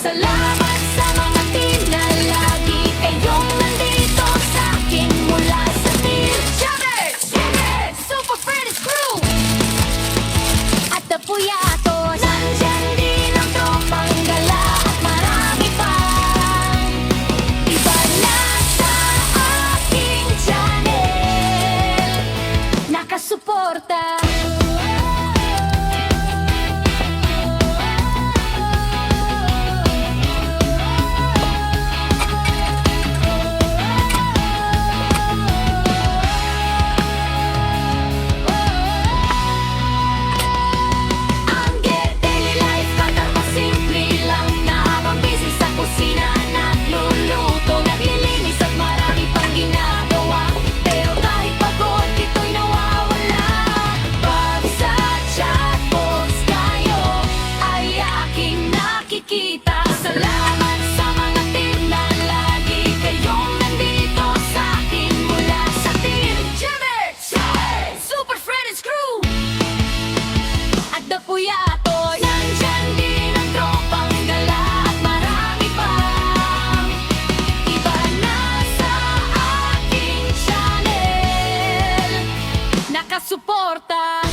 Salamat sa mga team na lagi kayong nandito sa akin mula sa team Jammers, Super Friends Crew at The Puyatos. Nandyan din ang tropang gala at marami pang iba na sa aking channel nakasuporta. Salamat sa mga team na lagi kayong nandito sa akin mula sa team Jammers, Super Friends Crew at The Puyatos. Nandyan din ang tropang gala at marami pang iba na sa aking channel nakasuporta.